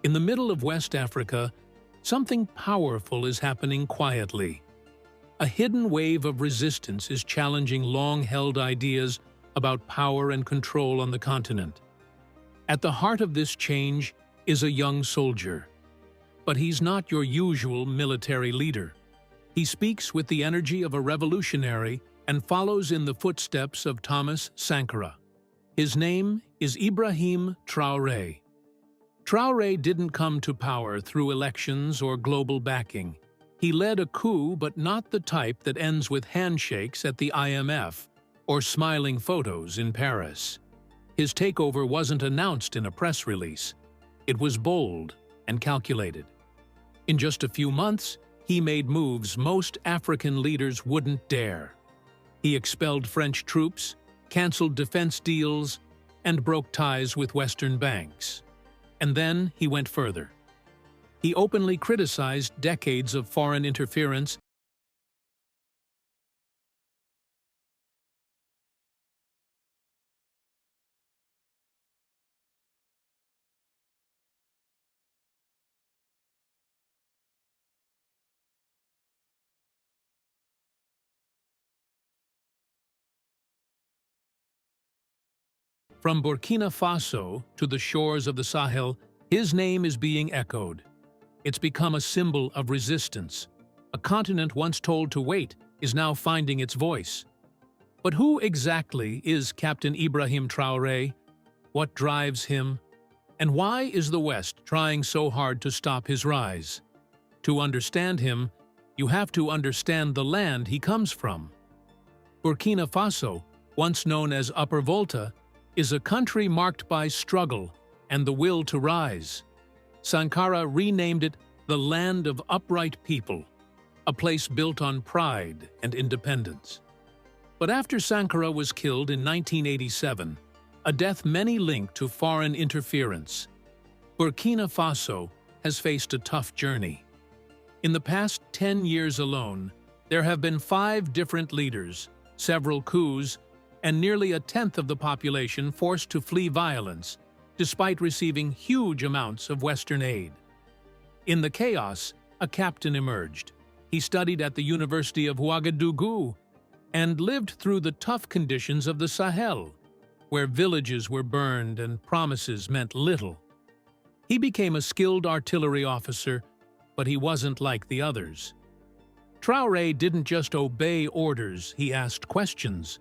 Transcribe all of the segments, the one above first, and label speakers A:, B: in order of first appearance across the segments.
A: In the middle of West Africa, something powerful is happening quietly. A hidden wave of resistance is challenging long-held ideas about power and control on the continent. At the heart of this change is a young soldier. But he's not your usual military leader. He speaks with the energy of a revolutionary and follows in the footsteps of Thomas Sankara. His name is Ibrahim Traoré. Traoré didn't come to power through elections or global backing. He led a coup, but not the type that ends with handshakes at the IMF or smiling photos in Paris. His takeover wasn't announced in a press release. It was bold and calculated. In just a few months, he made moves most African leaders wouldn't dare. He expelled French troops, canceled defense deals, and broke ties with Western banks. And then he went further. He openly criticized decades of foreign interference from Burkina Faso to the shores of the Sahel. His name is being echoed. It's become a symbol of resistance. A continent once told to wait is now finding its voice. But who exactly is Captain Ibrahim Traoré? What drives him? And why is the West trying so hard to stop his rise? To understand him, you have to understand the land he comes from. Burkina Faso, once known as Upper Volta, is a country marked by struggle and the will to rise. Sankara renamed it the Land of Upright People, a place built on pride and independence. But after Sankara was killed in 1987, a death many link to foreign interference, Burkina Faso has faced a tough journey. In the past 10 years alone, there have been 5 different leaders, several coups, and nearly a tenth of the population forced to flee violence, despite receiving huge amounts of Western aid. In the chaos, a captain emerged. He studied at the University of Ouagadougou and lived through the tough conditions of the Sahel, where villages were burned and promises meant little. He became a skilled artillery officer, but he wasn't like the others. Traoré didn't just obey orders, he asked questions.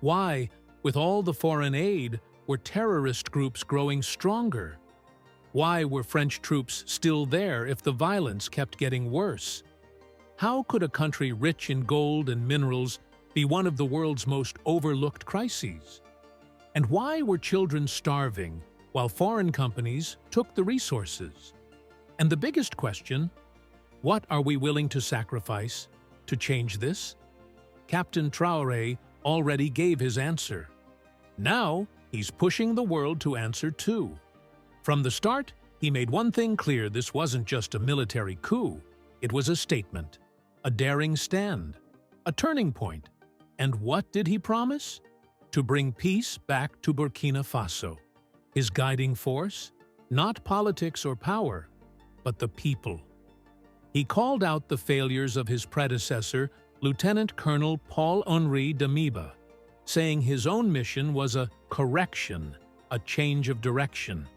A: Why, with all the foreign aid, were terrorist groups growing stronger? Why were French troops still there if the violence kept getting worse? How could a country rich in gold and minerals be one of the world's most overlooked crises? And why were children starving while foreign companies took the resources? And the biggest question, what are we willing to sacrifice to change this? Captain Traoré already gave his answer. Now, he's pushing the world to answer too. From the start, he made one thing clear: this wasn't just a military coup. It was a statement, a daring stand, a turning point. And what did he promise? To bring peace back to Burkina Faso. His guiding force? Not politics or power, but the people. He called out the failures of his predecessor, Lieutenant Colonel Paul-Henri Damiba, saying his own mission was a correction, a change of direction.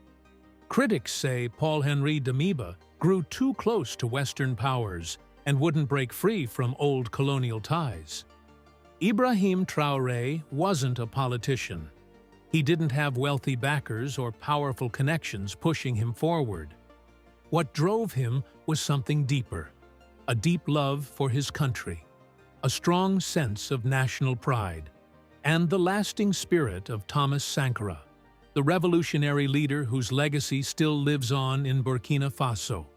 A: Critics say Paul-Henri Damiba grew too close to Western powers and wouldn't break free from old colonial ties. Ibrahim Traoré wasn't a politician. He didn't have wealthy backers or powerful connections pushing him forward. What drove him was something deeper, a deep love for his country, a strong sense of national pride, and the lasting spirit of Thomas Sankara, the revolutionary leader whose legacy still lives on in Burkina Faso.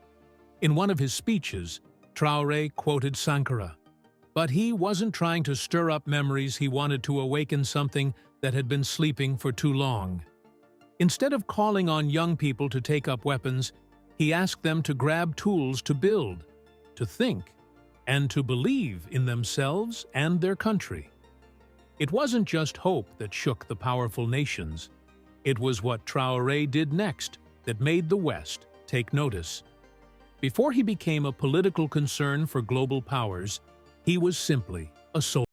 A: In one of his speeches, Traoré quoted Sankara, but he wasn't trying to stir up memories. He wanted to awaken something that had been sleeping for too long. Instead of calling on young people to take up weapons, he asked them to grab tools to build, to think, and to believe in themselves and their country. It wasn't just hope that shook the powerful nations. It was what Traoré did next that made the West take notice. Before he became a political concern for global powers, he was simply a soldier.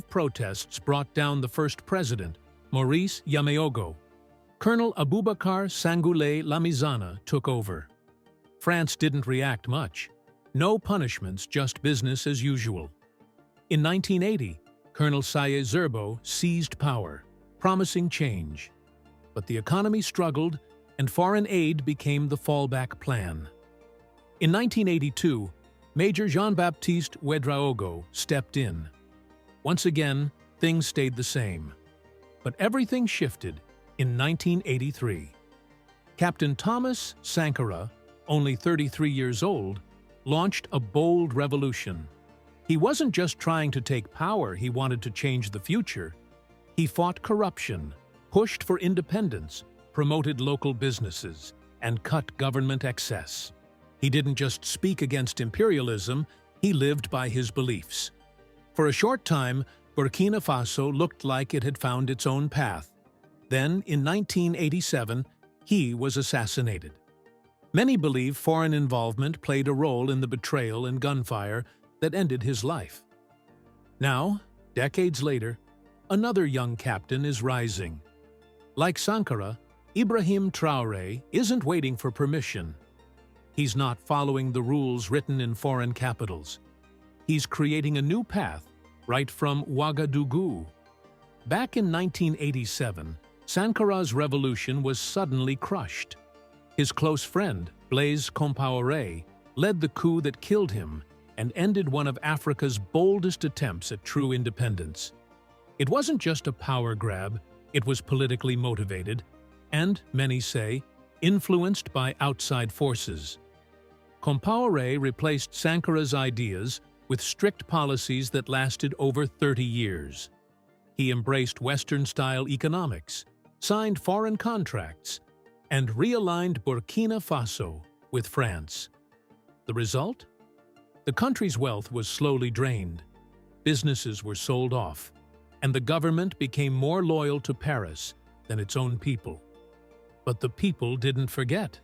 A: Protests brought down the first president, Maurice Yameogo. Colonel Abubakar Sangoulé Lamizana took over. France didn't react much. No punishments, just business as usual. In 1980, Colonel Saye Zerbo seized power, promising change. But the economy struggled, and foreign aid became the fallback plan. In 1982, Major Jean-Baptiste Ouedraogo stepped in. Once again, things stayed the same. But everything shifted in 1983. Captain Thomas Sankara, only 33 years old, launched a bold revolution. He wasn't just trying to take power, he wanted to change the future. He fought corruption, pushed for independence, promoted local businesses, and cut government excess. He didn't just speak against imperialism, he lived by his beliefs. For a short time, Burkina Faso looked like it had found its own path. Then, in 1987, he was assassinated. Many believe foreign involvement played a role in the betrayal and gunfire that ended his life. Now, decades later, another young captain is rising. Like Sankara, Ibrahim Traoré isn't waiting for permission. He's not following the rules written in foreign capitals. He's creating a new path right from Ouagadougou. Back in 1987, Sankara's revolution was suddenly crushed. His close friend, Blaise Compaoré, led the coup that killed him and ended one of Africa's boldest attempts at true independence. It wasn't just a power grab, it was politically motivated, and, many say, influenced by outside forces. Compaoré replaced Sankara's ideas with strict policies that lasted over 30 years. He embraced Western-style economics, signed foreign contracts, and realigned Burkina Faso with France. The result? The country's wealth was slowly drained, businesses were sold off, and the government became more loyal to Paris than its own people. But the people didn't forget.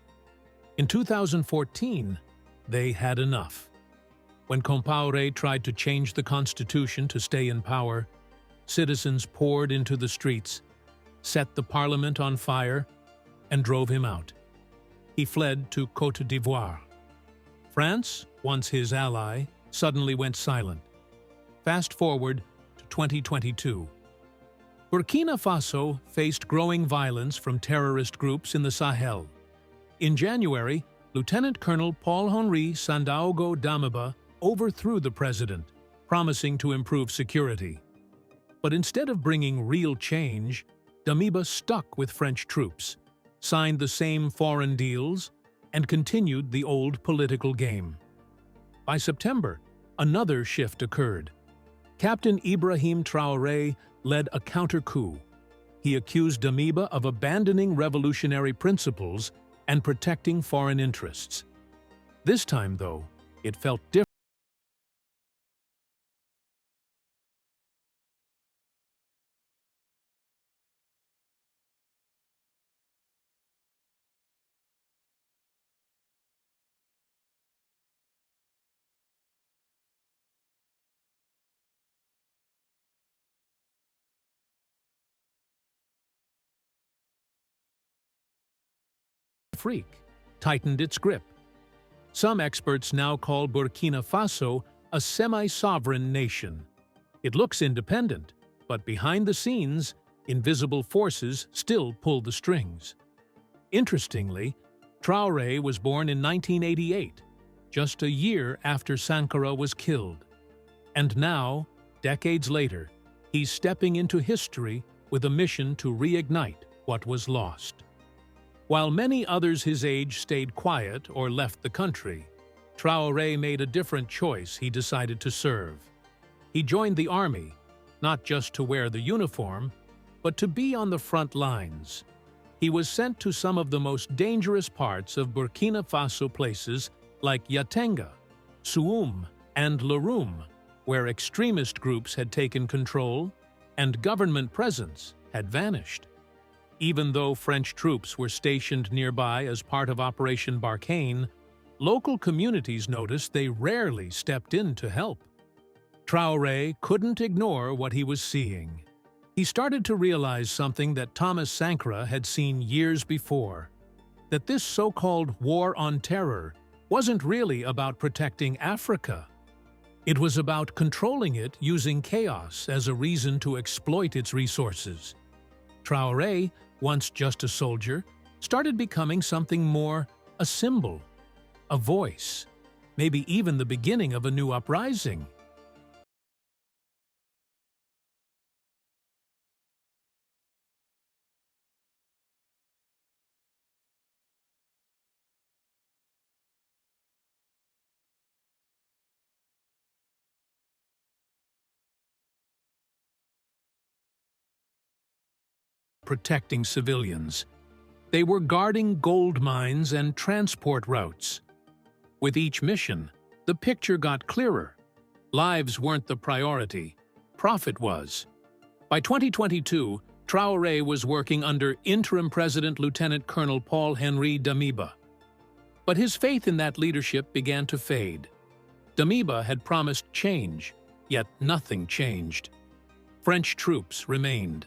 A: In 2014, they had enough. When Compaoré tried to change the constitution to stay in power, citizens poured into the streets, set the parliament on fire, and drove him out. He fled to Côte d'Ivoire. France, once his ally, suddenly went silent. Fast forward to 2022. Burkina Faso faced growing violence from terrorist groups in the Sahel. In January, Lieutenant Colonel Paul-Henri Sandaogo Damiba overthrew the president, promising to improve security. But instead of bringing real change, Damiba stuck with French troops, signed the same foreign deals, and continued the old political game. By September, another shift occurred. Captain Ibrahim Traoré led a counter-coup. He accused Damiba of abandoning revolutionary principles and protecting foreign interests. This time, though, it felt different. Freak tightened its grip. Some experts now call Burkina Faso a semi-sovereign nation. It looks independent, but behind the scenes, invisible forces still pull the strings. Interestingly, Traoré was born in 1988, just a year after Sankara was killed. And now, decades later, he's stepping into history with a mission to reignite what was lost. While many others his age stayed quiet or left the country, Traoré made a different choice. He decided to serve. He joined the army, not just to wear the uniform, but to be on the front lines. he was sent to some of the most dangerous parts of Burkina Faso, places like Yatenga, Soum, and Leroum, where extremist groups had taken control and government presence had vanished. Even though French troops were stationed nearby as part of Operation Barkhane, local communities noticed they rarely stepped in to help. Traoré couldn't ignore what he was seeing. He started to realize something that Thomas Sankara had seen years before, that this so-called war on terror wasn't really about protecting Africa. It was about controlling it using chaos as a reason to exploit its resources. Traoré, once just a soldier, started becoming something more, a symbol, a voice, maybe even the beginning of a new uprising. Protecting civilians. They were guarding gold mines and transport routes. With each mission, the picture got clearer. Lives weren't the priority, profit was. By 2022, Traoré was working under interim President Lieutenant Colonel Paul-Henri Damiba. But his faith in that leadership began to fade. Damiba had promised change, yet nothing changed. French troops remained.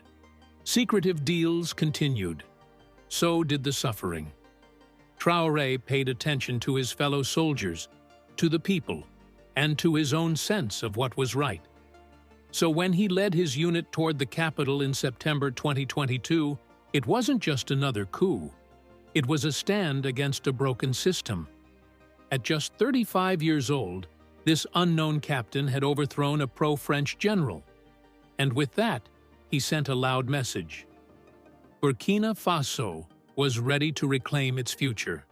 A: Secretive deals continued. So did the suffering. Traoré paid attention to his fellow soldiers, to the people, and to his own sense of what was right. So when he led his unit toward the capital in September 2022, it wasn't just another coup. It was a stand against a broken system. At just 35 years old, this unknown captain had overthrown a pro-French general. And with that, he sent a loud message. Burkina Faso was ready to reclaim its future.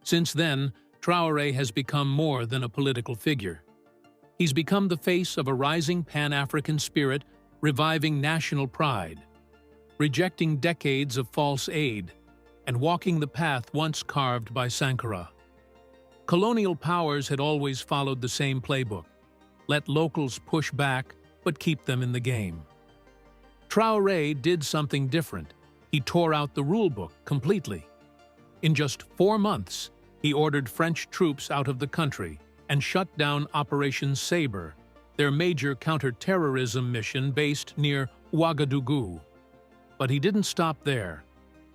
A: Since then, Traoré has become more than a political figure. He's become the face of a rising Pan-African spirit, reviving national pride, rejecting decades of false aid, and walking the path once carved by Sankara. Colonial powers had always followed the same playbook: let locals push back, but keep them in the game. Traoré did something different. He tore out the rulebook completely. In just 4 months, he ordered French troops out of the country and shut down Operation Sabre, their major counter-terrorism mission based near Ouagadougou. But he didn't stop there.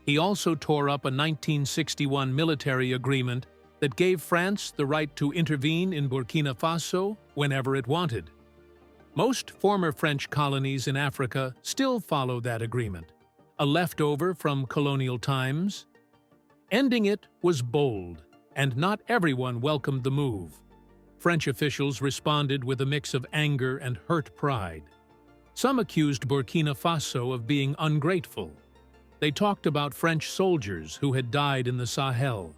A: He also tore up a 1961 military agreement that gave France the right to intervene in Burkina Faso whenever it wanted. Most former French colonies in Africa still follow that agreement, a leftover from colonial times. Ending it was bold, and not everyone welcomed the move. French officials responded with a mix of anger and hurt pride. Some accused Burkina Faso of being ungrateful. They talked about French soldiers who had died in the Sahel.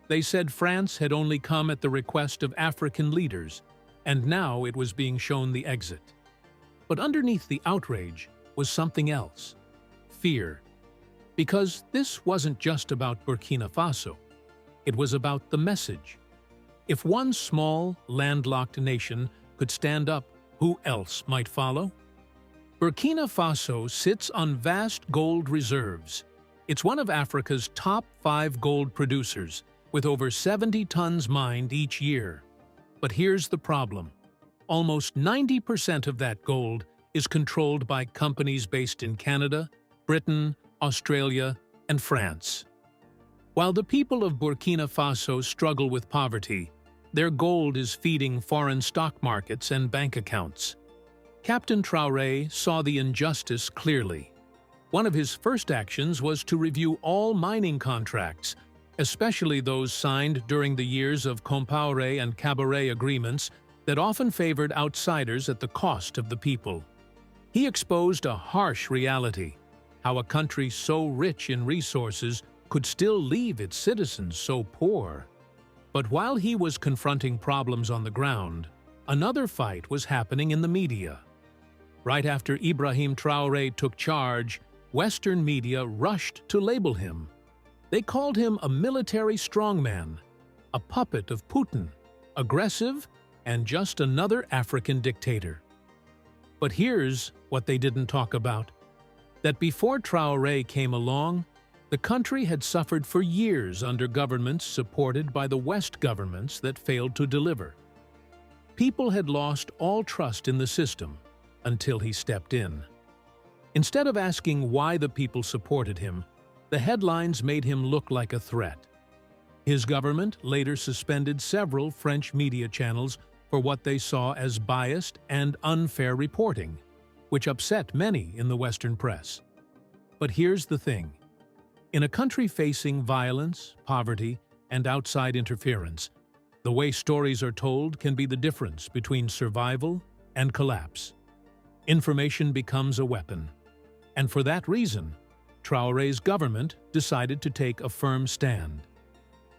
A: They said France had only come at the request of African leaders, and now it was being shown the exit. But underneath the outrage was something else: fear. Because this wasn't just about Burkina Faso. It was about the message. If one small, landlocked nation could stand up, who else might follow? Burkina Faso sits on vast gold reserves. It's one of Africa's top 5 gold producers, with over 70 tons mined each year. But here's the problem. Almost 90% of that gold is controlled by companies based in Canada, Britain, Australia, and France. While the people of Burkina Faso struggle with poverty, their gold is feeding foreign stock markets and bank accounts. Captain Traoré saw the injustice clearly. One of his first actions was to review all mining contracts, especially those signed during the years of Compaoré and Cabaret agreements that often favored outsiders at the cost of the people. He exposed a harsh reality: how a country so rich in resources could still leave its citizens so poor. But while he was confronting problems on the ground, another fight was happening in the media. Right after Ibrahim Traoré took charge, Western media rushed to label him. They called him a military strongman, a puppet of Putin, aggressive, and just another African dictator. But here's what they didn't talk about: that before Traoré came along, the country had suffered for years under governments supported by the West governments that failed to deliver. People had lost all trust in the system until he stepped in. Instead of asking why the people supported him, the headlines made him look like a threat. His government later suspended several French media channels for what they saw as biased and unfair reporting, which upset many in the Western press. But here's the thing. In a country facing violence, poverty, and outside interference, the way stories are told can be the difference between survival and collapse. Information becomes a weapon. And for that reason, Traoré's government decided to take a firm stand.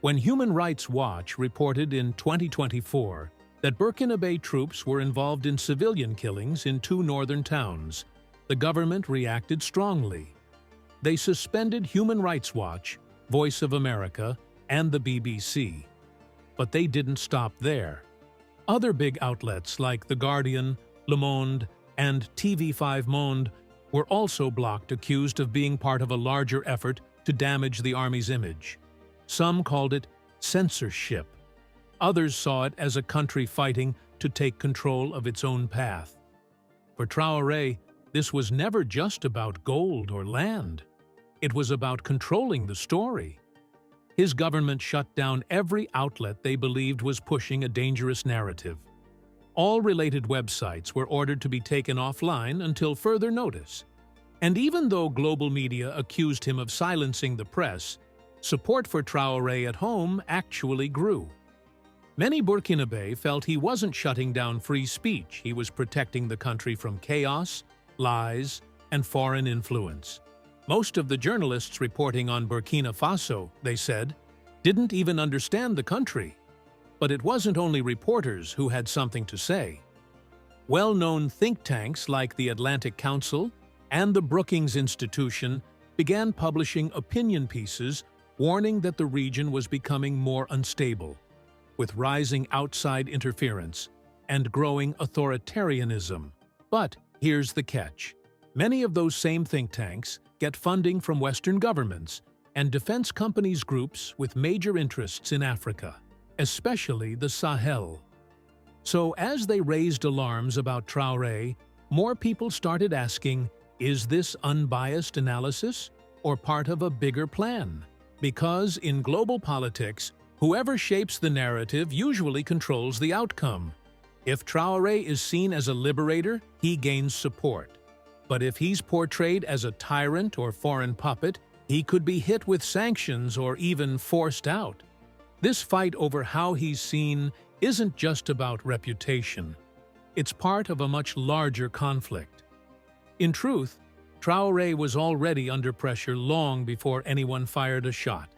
A: When Human Rights Watch reported in 2024 that Burkinabe troops were involved in civilian killings in 2 northern towns, the government reacted strongly. They suspended Human Rights Watch, Voice of America, and the BBC. But they didn't stop there. Other big outlets like The Guardian, Le Monde, and TV5 Monde were also blocked, accused of being part of a larger effort to damage the army's image. Some called it censorship. Others saw it as a country fighting to take control of its own path. For Traoré, this was never just about gold or land. It was about controlling the story. His government shut down every outlet they believed was pushing a dangerous narrative. All related websites were ordered to be taken offline until further notice. And even though global media accused him of silencing the press, support for Traoré at home actually grew. Many Burkinabe felt he wasn't shutting down free speech, he was protecting the country from chaos, lies, and foreign influence. Most of the journalists reporting on Burkina Faso, they said, didn't even understand the country. But it wasn't only reporters who had something to say. Well-known think tanks like the Atlantic Council and the Brookings Institution began publishing opinion pieces warning that the region was becoming more unstable, with rising outside interference and growing authoritarianism. But here's the catch. Many of those same think tanks get funding from Western governments and defense companies groups with major interests in Africa, especially the Sahel. So as they raised alarms about Traoré, more people started asking, is this unbiased analysis or part of a bigger plan? Because in global politics, whoever shapes the narrative usually controls the outcome. If Traoré is seen as a liberator, he gains support. But if he's portrayed as a tyrant or foreign puppet, he could be hit with sanctions or even forced out. This fight over how he's seen isn't just about reputation. It's part of a much larger conflict. In truth, Traoré was already under pressure long before anyone fired a shot.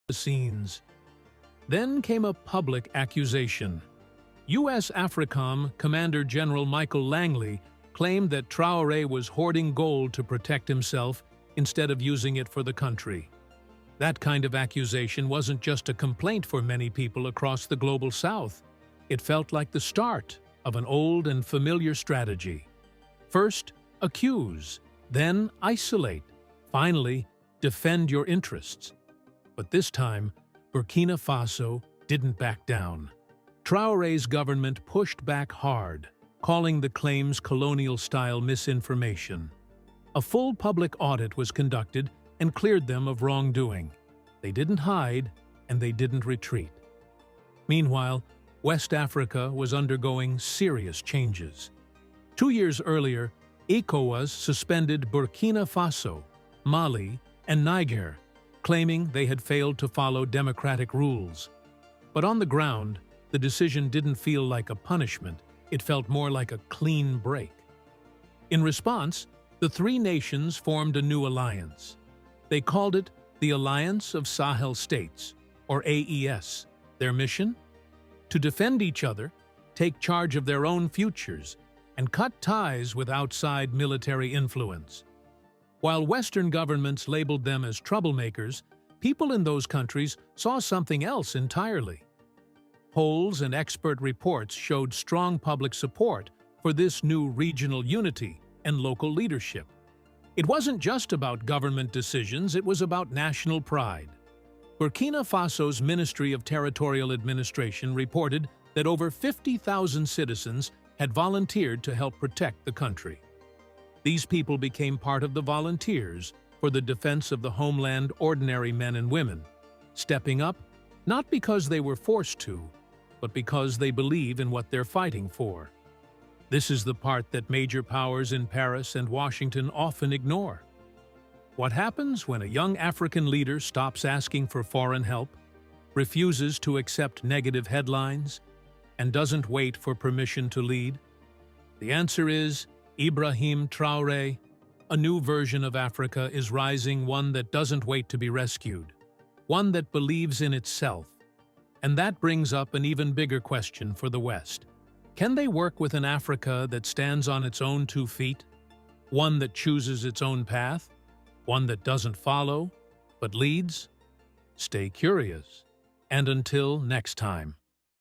A: the scenes. Then came a public accusation. U.S. AFRICOM Commander General Michael Langley claimed that Traoré was hoarding gold to protect himself instead of using it for the country. That kind of accusation wasn't just a complaint for many people across the global south. It felt like the start of an old and familiar strategy. First, accuse, then isolate, finally, defend your interests. But this time, Burkina Faso didn't back down. Traoré's government pushed back hard, calling the claims colonial-style misinformation. A full public audit was conducted and cleared them of wrongdoing. They didn't hide, and they didn't retreat. Meanwhile, West Africa was undergoing serious changes. 2 years earlier, ECOWAS suspended Burkina Faso, Mali, and Niger, claiming they had failed to follow democratic rules. But on the ground, the decision didn't feel like a punishment. It felt more like a clean break. In response, the three nations formed a new alliance. They called it the Alliance of Sahel States, or AES. Their mission? To defend each other, take charge of their own futures, and cut ties with outside military influence. While Western governments labeled them as troublemakers, people in those countries saw something else entirely. Polls and expert reports showed strong public support for this new regional unity and local leadership. It wasn't just about government decisions, it was about national pride. Burkina Faso's Ministry of Territorial Administration reported that over 50,000 citizens had volunteered to help protect the country. These people became part of the volunteers for the defense of the homeland, ordinary men and women, stepping up not because they were forced to, but because they believe in what they're fighting for. This is the part that major powers in Paris and Washington often ignore. What happens when a young African leader stops asking for foreign help, refuses to accept negative headlines, and doesn't wait for permission to lead? The answer is Ibrahim Traoré. A new version of Africa is rising, one that doesn't wait to be rescued, one that believes in itself. And that brings up an even bigger question for the West. Can they work with an Africa that stands on its own 2 feet? One that chooses its own path? One that doesn't follow, but leads? Stay curious. And until next time.